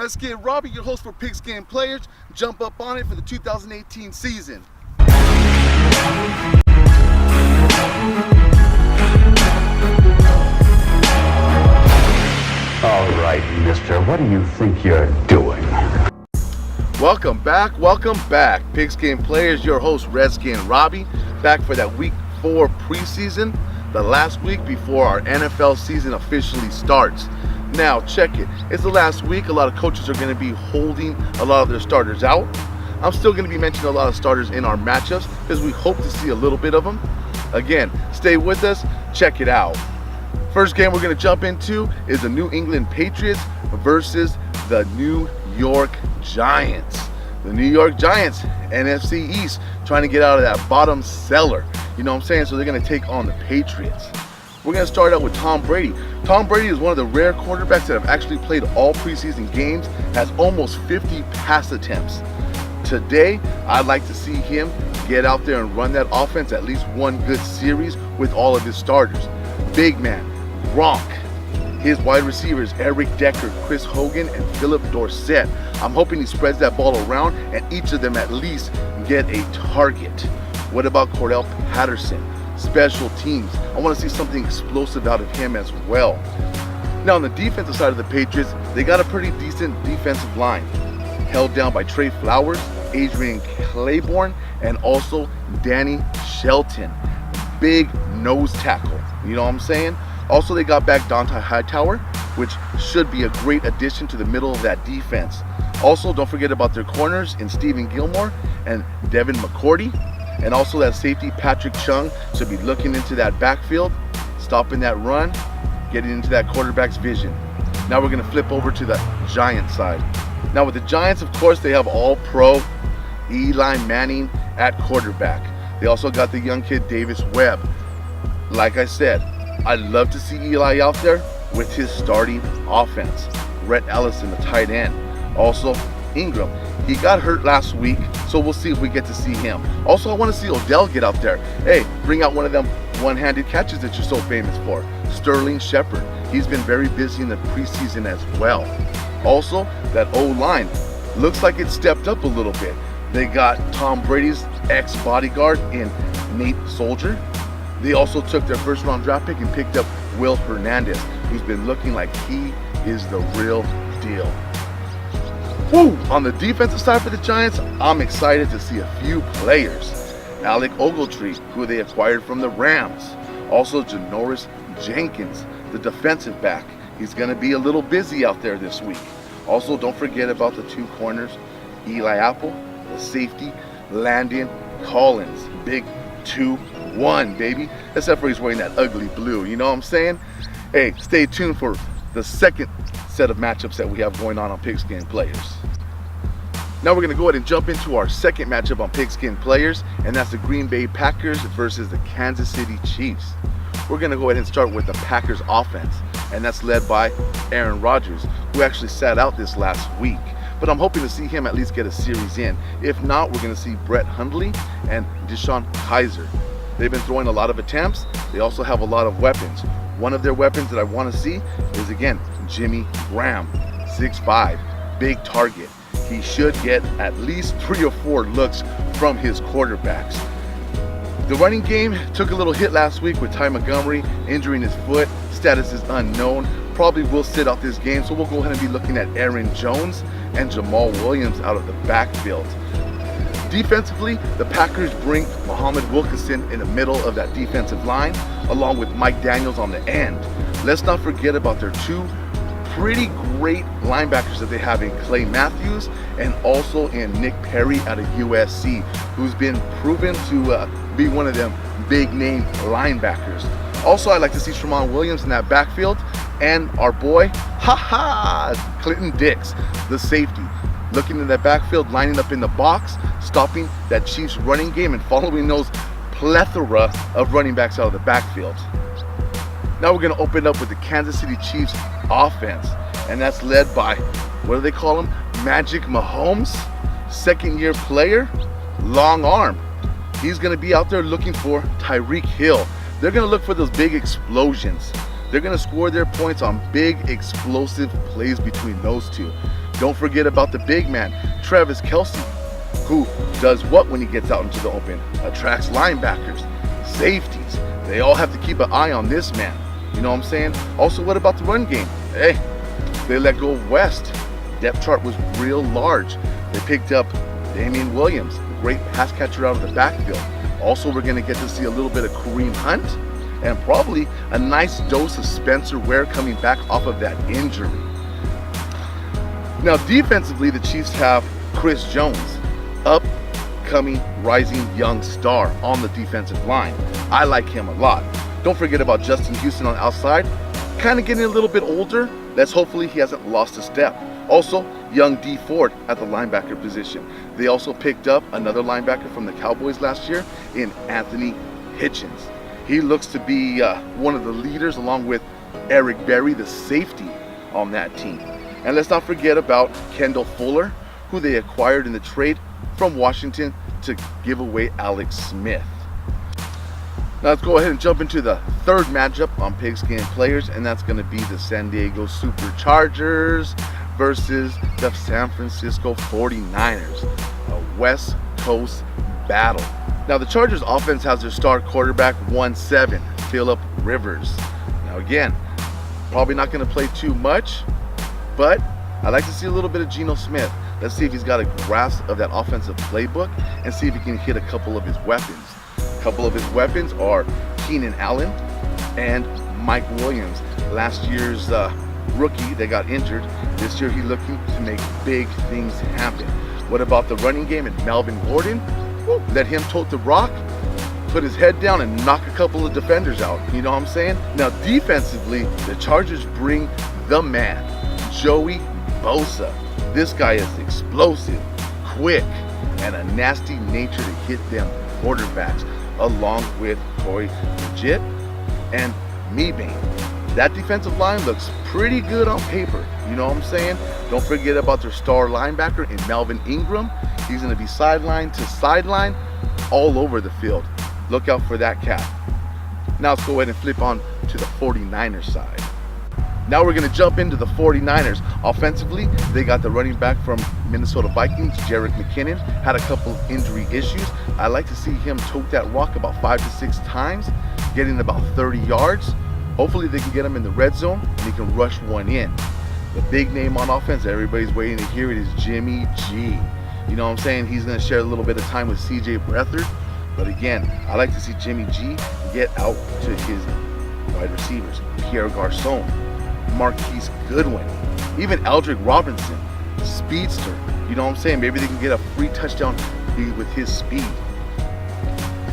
Redskin Robbie, your host for Pigskin Players. Jump up on it for the 2018 season. All right, mister, what do you think you're doing? Welcome back. Pigskin Players, your host Redskin Robbie, back for that week 4 preseason, the last week before our NFL season officially starts. Now, check it. It's the last week. A lot of coaches are going to be holding a lot of their starters out. I'm still going to be mentioning a lot of starters in our matchups because we hope to see a little bit of them. Again, stay with us. Check it out. First game we're going to jump into is the New England Patriots versus the New York Giants. The New York Giants, NFC East, trying to get out of that bottom cellar. You know what I'm saying? So they're going to take on the Patriots. We're going to start out with Tom Brady. Tom Brady is one of the rare quarterbacks that have actually played all preseason games, has almost 50 pass attempts. Today, I'd like to see him get out there and run that offense at least one good series with all of his starters. Big man, Gronk, his wide receivers, Eric Decker, Chris Hogan, and Philip Dorsett. I'm hoping he spreads that ball around and each of them at least get a target. What about Cordell Patterson? Special teams. I want to see something explosive out of him as well. Now on the defensive side of the Patriots, they got a pretty decent defensive line, held down by Trey Flowers, Adrian Claiborne, and also Danny Shelton. Big nose tackle, you know what I'm saying? Also, they got back Dante Hightower, which should be a great addition to the middle of that defense. Also, don't forget about their corners in Stephen Gilmore and Devin McCourty. And also that safety, Patrick Chung, should be looking into that backfield, stopping that run, getting into that quarterback's vision. Now we're going to flip over to the Giants side. Now with the Giants, of course, they have all-pro Eli Manning at quarterback. They also got the young kid, Davis Webb. Like I said, I'd love to see Eli out there with his starting offense. Rhett Ellison, the tight end. Also, Ingram. He got hurt last week, so we'll see if we get to see him. Also, I want to see Odell get out there. Hey, bring out one of them one-handed catches that you're so famous for. Sterling Shepard. He's been very busy in the preseason as well. Also, that O-line looks like it stepped up a little bit. They got Tom Brady's ex-bodyguard in Nate Soldier. They also took their first-round draft pick and picked up Will Hernandez, who's been looking like he is the real deal. Woo! On the defensive side for the Giants, I'm excited to see a few players. Alec Ogletree, who they acquired from the Rams. Also, Janoris Jenkins, the defensive back. He's going to be a little busy out there this week. Also, don't forget about the two corners, Eli Apple, the safety, Landon Collins. Big 2-1, baby. Except for he's wearing that ugly blue, you know what I'm saying? Hey, stay tuned for the second set of matchups that we have going on Pigskin Players. Now we're going to go ahead and jump into our second matchup on Pigskin Players, and that's the Green Bay Packers versus the Kansas City Chiefs. We're going to go ahead and start with the Packers offense, and that's led by Aaron Rodgers, who actually sat out this last week. But I'm hoping to see him at least get a series in. If not, we're going to see Brett Hundley and Deshaun Kaiser. They've been throwing a lot of attempts. They also have a lot of weapons. One of their weapons that I want to see is, again, Jimmy Graham, 6'5", big target. He should get at least 3 or 4 looks from his quarterbacks. The running game took a little hit last week with Ty Montgomery injuring his foot. Status is unknown. Probably will sit out this game, so we'll go ahead and be looking at Aaron Jones and Jamal Williams out of the backfield. Defensively, the Packers bring Muhammad Wilkerson in the middle of that defensive line, along with Mike Daniels on the end. Let's not forget about their two pretty great linebackers that they have in Clay Matthews and also in Nick Perry out of USC, who's been proven to be one of them big name linebackers. Also, I'd like to see Tramon Williams in that backfield and our boy, Clinton Dix, the safety, looking in that backfield, lining up in the box, stopping that Chiefs running game and following those plethora of running backs out of the backfield. Now we're going to open up with the Kansas City Chiefs offense, and that's led by, what do they call him? Magic Mahomes, second-year player, long arm. He's going to be out there looking for Tyreek Hill. They're going to look for those big explosions. They're going to score their points on big explosive plays between those two. Don't forget about the big man, Travis Kelce, who does what when he gets out into the open? Attracts linebackers, safeties. They all have to keep an eye on this man. You know what I'm saying? Also, what about the run game? Hey, they let go of West. Depth chart was real large. They picked up Damian Williams, a great pass catcher out of the backfield. Also, we're going to get to see a little bit of Kareem Hunt and probably a nice dose of Spencer Ware coming back off of that injury. Now, defensively, the Chiefs have Chris Jones, upcoming rising young star on the defensive line. I like him a lot. Don't forget about Justin Houston on the outside, kind of getting a little bit older. Let's hopefully he hasn't lost a step. Also, young D Ford at the linebacker position. They also picked up another linebacker from the Cowboys last year in Anthony Hitchens. He looks to be one of the leaders along with Eric Berry, the safety on that team. And let's not forget about Kendall Fuller, who they acquired in the trade from Washington to give away Alex Smith. Now let's go ahead and jump into the third matchup on Pigskin Players, and that's going to be the San Diego Superchargers versus the San Francisco 49ers, a West Coast battle. Now the Chargers offense has their star quarterback 1-7, Phillip Rivers. Now again, probably not going to play too much, but I like to see a little bit of Geno Smith. Let's see if he's got a grasp of that offensive playbook and see if he can hit a couple of his weapons. A couple of his weapons are Keenan Allen and Mike Williams, last year's rookie that got injured. This year he's looking to make big things happen. What about the running game and Melvin Gordon? Let him tote the rock, put his head down and knock a couple of defenders out. You know what I'm saying? Now defensively, the Chargers bring the man, Joey Bosa. This guy is explosive, quick, and a nasty nature to hit them quarterbacks, along with Corey Legit and Mebane. That defensive line looks pretty good on paper. You know what I'm saying? Don't forget about their star linebacker in Melvin Ingram. He's going to be sideline to sideline all over the field. Look out for that cat. Now let's go ahead and flip on to the 49ers side. Now we're going to jump into the 49ers. Offensively, they got the running back from Minnesota Vikings, Jerick McKinnon, had a couple injury issues. I like to see him tote that rock about 5 to 6 times, getting about 30 yards. Hopefully they can get him in the red zone and he can rush one in. The big name on offense, everybody's waiting to hear it, is Jimmy G. You know what I'm saying? He's going to share a little bit of time with CJ Beathard. But again, I like to see Jimmy G get out to his wide receivers, Pierre Garçon, Marquise Goodwin, even Eldrick Robinson, speedster. You know what I'm saying? Maybe they can get a free touchdown with his speed.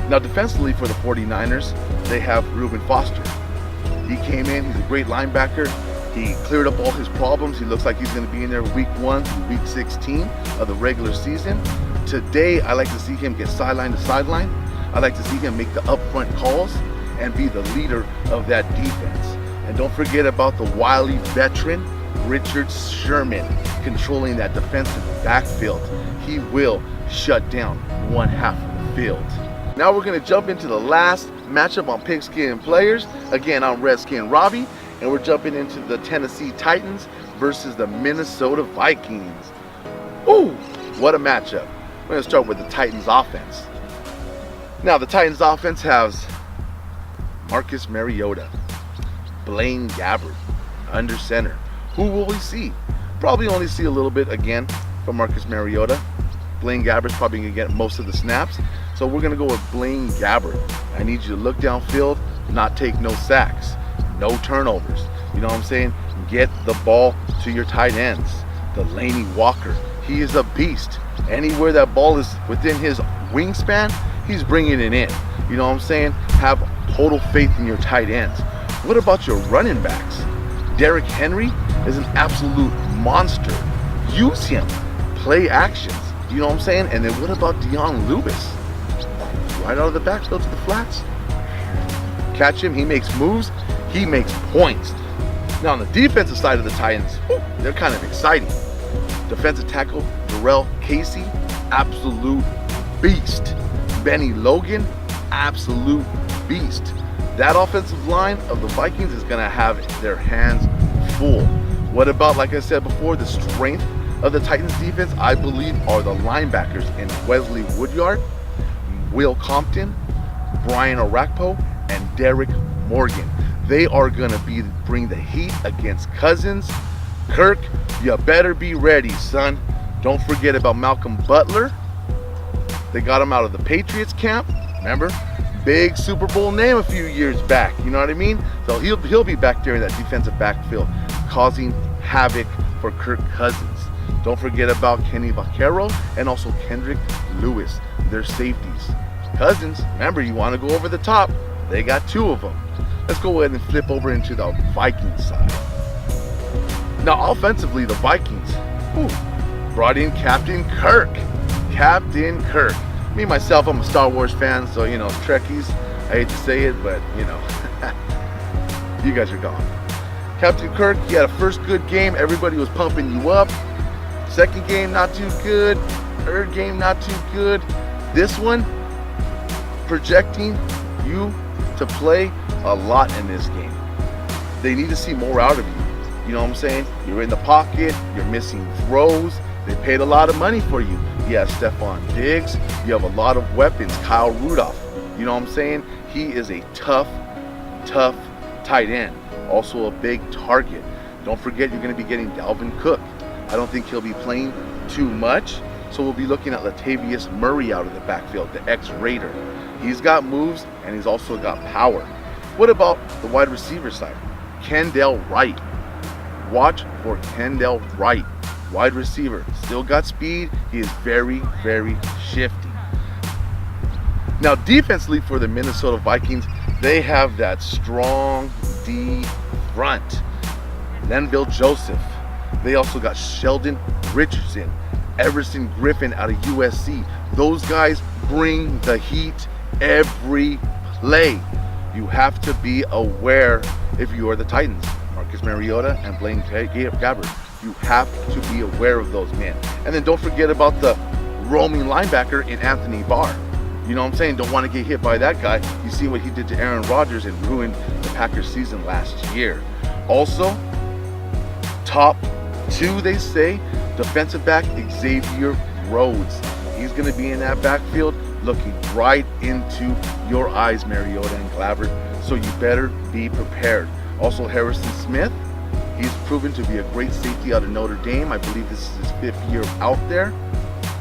Now defensively for the 49ers, they have Reuben Foster. He came in, he's a great linebacker. He cleared up all his problems. He looks like he's going to be in there week 1 through week 16 of the regular season. Today, I like to see him get sideline to sideline. I like to see him make the upfront calls and be the leader of that defense. And don't forget about the wily veteran, Richard Sherman, controlling that defensive backfield. He will shut down one half of the field. Now we're going to jump into the last matchup on Pigskin Players. Again, I'm Redskin Robbie, and we're jumping into the Tennessee Titans versus the Minnesota Vikings. Ooh, what a matchup. We're going to start with the Titans offense. Now, the Titans offense has Marcus Mariota, Blaine Gabbert under center. Who will we see? Probably only see a little bit again from Marcus Mariota. Blaine Gabbert's probably going to get most of the snaps. So we're going to go with Blaine Gabbert. I need you to look downfield, not take no sacks, no turnovers. You know what I'm saying? Get the ball to your tight ends. Delaney Walker, he is a beast. Anywhere that ball is within his wingspan, he's bringing it in. You know what I'm saying? Have total faith in your tight ends. What about your running backs? Derrick Henry is an absolute monster. Use him. Play actions. You know what I'm saying? And then what about Deion Lewis? Right out of the backfield to the flats. Catch him. He makes moves. He makes points. Now on the defensive side of the Titans, they're kind of exciting. Defensive tackle Darrell Casey, absolute beast. Benny Logan, absolute beast. That offensive line of the Vikings is going to have their hands full. What about, like I said before, the strength of the Titans defense, I believe, are the linebackers in Wesley Woodyard, Will Compton, Brian Orakpo, and Derek Morgan. They are going to bring the heat against Cousins. Kirk, you better be ready, son. Don't forget about Malcolm Butler. They got him out of the Patriots camp. Remember? Big Super Bowl name a few years back. You know what I mean? So he'll be back there in that defensive backfield, causing havoc for Kirk Cousins. Don't forget about Kenny Vaccaro and also Kendrick Lewis. They're safeties. Cousins, remember, you want to go over the top. They got two of them. Let's go ahead and flip over into the Vikings side. Now, offensively, the Vikings brought in Captain Kirk. Captain Kirk. Me, myself, I'm a Star Wars fan, so, you know, Trekkies, I hate to say it, but, you know, you guys are gone. Captain Kirk, he had a first good game. Everybody was pumping you up. Second game, not too good. Third game, not too good. This one, projecting you to play a lot in this game. They need to see more out of you. You know what I'm saying? You're in the pocket. You're missing throws. They paid a lot of money for you. You have Stephon Diggs. You have a lot of weapons. Kyle Rudolph. You know what I'm saying? He is a tough tight end. Also a big target. Don't forget, you're going to be getting Dalvin Cook. I don't think he'll be playing too much. So we'll be looking at Latavius Murray out of the backfield, the ex-Raider. He's got moves and he's also got power. What about the wide receiver side? Kendall Wright. Watch for Kendall Wright. Wide receiver. Still got speed. He is very shifty. Now, defensively for the Minnesota Vikings, they have that strong D front. Lenville Joseph. They also got Sheldon Richardson, Everson Griffin out of USC. Those guys bring the heat every play. You have to be aware if you are the Titans. Marcus Mariota and Blaine Gabbert. You have to be aware of those men. And then don't forget about the roaming linebacker in Anthony Barr. You know what I'm saying? Don't want to get hit by that guy. You see what he did to Aaron Rodgers and ruined the Packers season last year. Also, top two, they say, defensive back Xavier Rhodes. He's going to be in that backfield looking right into your eyes, Mariota and Gabbert. So you better be prepared. Also, Harrison Smith. He's proven to be a great safety out of Notre Dame. I believe this is his 5th year out there.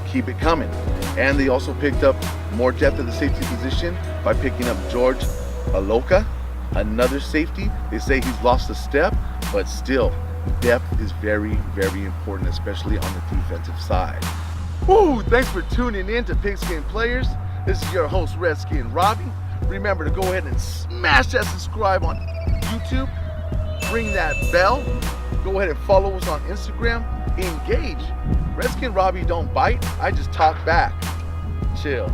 Keep it coming. And they also picked up more depth at the safety position by picking up George Aloka, another safety. They say he's lost a step, but still, depth is very important, especially on the defensive side. Woo! Thanks for tuning in to Pigskin Players. This is your host, Redskin Robbie. Remember to go ahead and smash that subscribe on YouTube. Ring that bell. Go ahead and follow us on Instagram. Engage. Redskin Robbie don't bite. I just talk back. Chill.